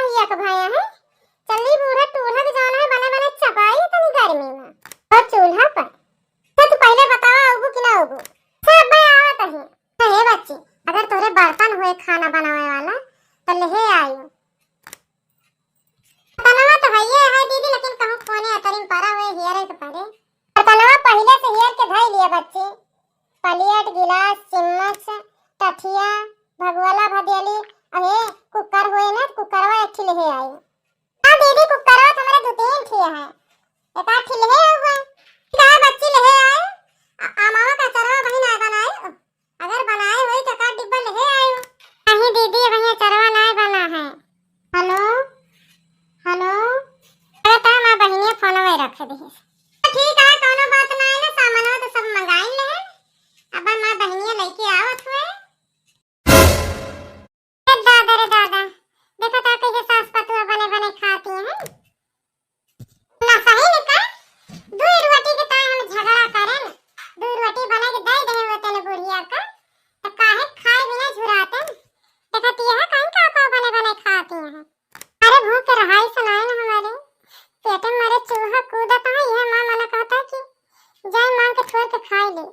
भैया का भाया है चली बूढ़ा टूढ़ा के जाना है बने बने चपाई इतनी गर्मी में और चूल्हा पर तो तू पहले बतावा आऊगू कि ना आऊगू सब भाई आवत है हे बच्ची अगर तोरे बर्तन हुए खाना बनावे वाला तो ले आइयो तनवा तो भैया है दीदी लेकिन कहूं कोने अतरिन परा हुए हियर के परे तनवा पहले से हियर के धई लिया बच्ची पलियट गिलास चम्मच टठिया भगवाला भदेली अहे कुकर होए ना कुकरवा एक ठिले है आई हां दीदी कुकरवा तो मेरे दो तीन ठिया है एक आठ ठिले है हुआ का बच्ची ले आए मामा का चरवा बहिन आ बनाए अगर बनाए होई तो का डिब्बा ले आए नहीं दीदी भैया चरवा नहीं बना है हेलो हेलो अरे ता मां बहिनी फोन में रख दी ठीक है कोनो बात ना है ना सामान तो सब मंगाई ले अब मां बहिनी लेके आवत हुए दादा रे दादा देखो ता कैसे सास पतुआ बने बने खाती हैं ना सही ने का दो रोटी के ता हम झगड़ा करें दो रोटी बना के दे दे होते ने बुढ़िया का तो काहे खाए बिना झुराते देखती है कहीं का बने बने खाती हैं अरे भूख रहाई सुनाए ना हमारे पेट में मारे चूहा कूदता है यह मां मना कहता कि जाए मां के थोड़ के खाई ले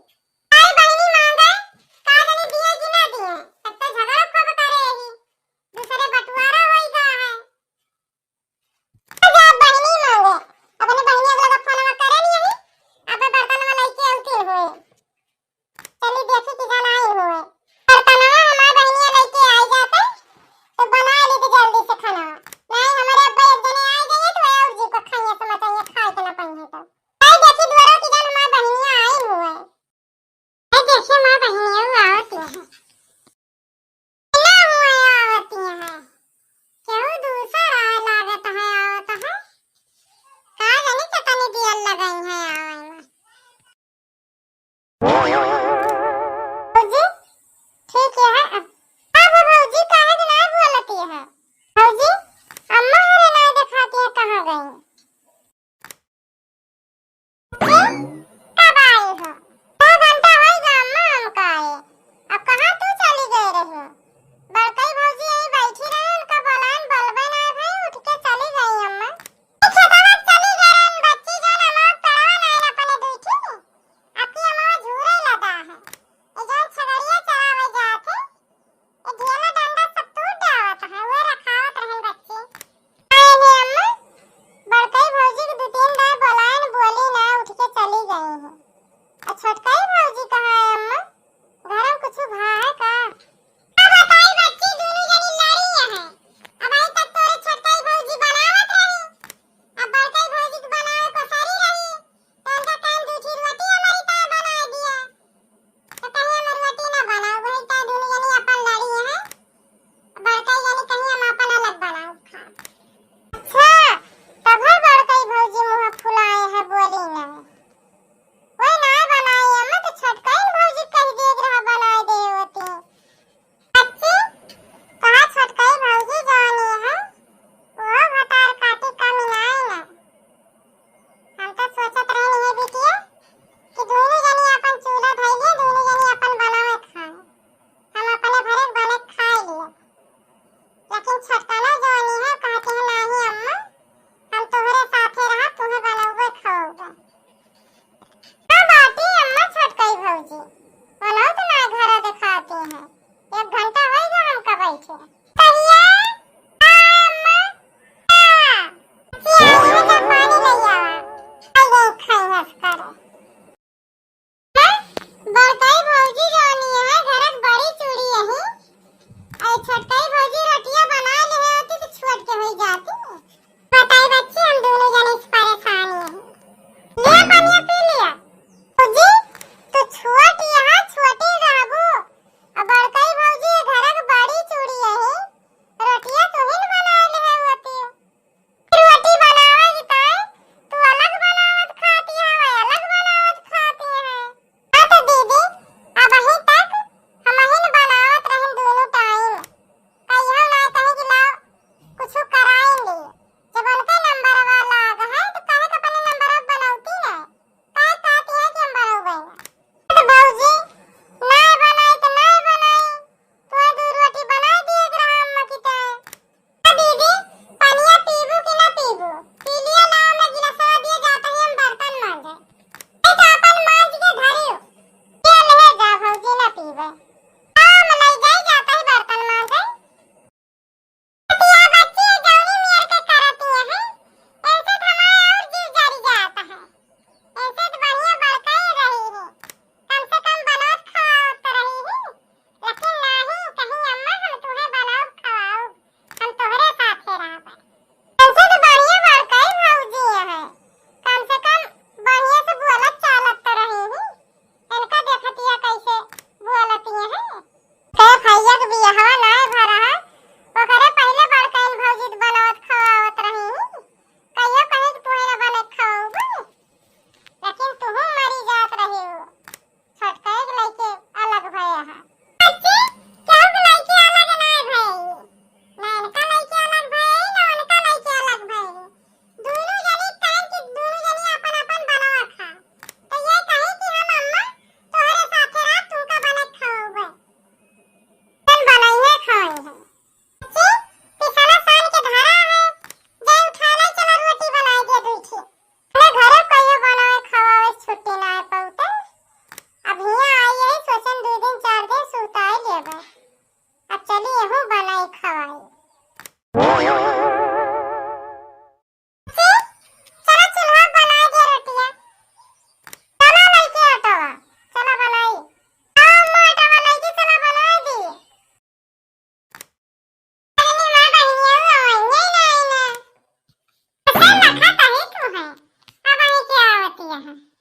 आई बहिनी मांगे का जाने दिए कि ना दिए तब तो झगड़ा को बता रही दूसरे बंटवारा होइगा है जा बहिनी मांगे अपने बहिनी अगला का फोन में करे नहीं अब बर्तन में लेके आउती होए चली देखी कि जाना आई होए बर्तन में हमारी बहिनी लेके आई जाते तो बना ली थी जल्दी से खाना नहीं हमारे अब्बा एक जने आ जाइए तो और जी को खाइए तो मचाइए खाए के ना पाएंगे तो आई देखी द्वारा कि जान हमारी बहिनी आई हुए आई देखिए मां बहिनी आवती है ना हुए आवती है क्यों दूसरा लागत है आवत है का जाने कितनी दियल लगाई है आवे में जी ठीक है अब भौजी काहे के ना बोलती है भौजी अम्मा हरे ना दिखाती है कहां गई कब आई हो 2 घंटा होइगा अम्मा हमका आए अब कहां तू चली गई रही बड़कई भौजी यहीं बैठी रहे उनका बोलान बलबे ना भाई उठ के चली गई अम्मा खेतवा चली गई बच्ची जान अम्मा तड़वा नहीं अपने बैठी आपकी अम्मा झूरे लगा है ए जान छगड़िया चरावे जाते ए ढेला डंडा सब टूट जावत है वो रखावत रहन बच्ची आए ने अम्मा यहाँ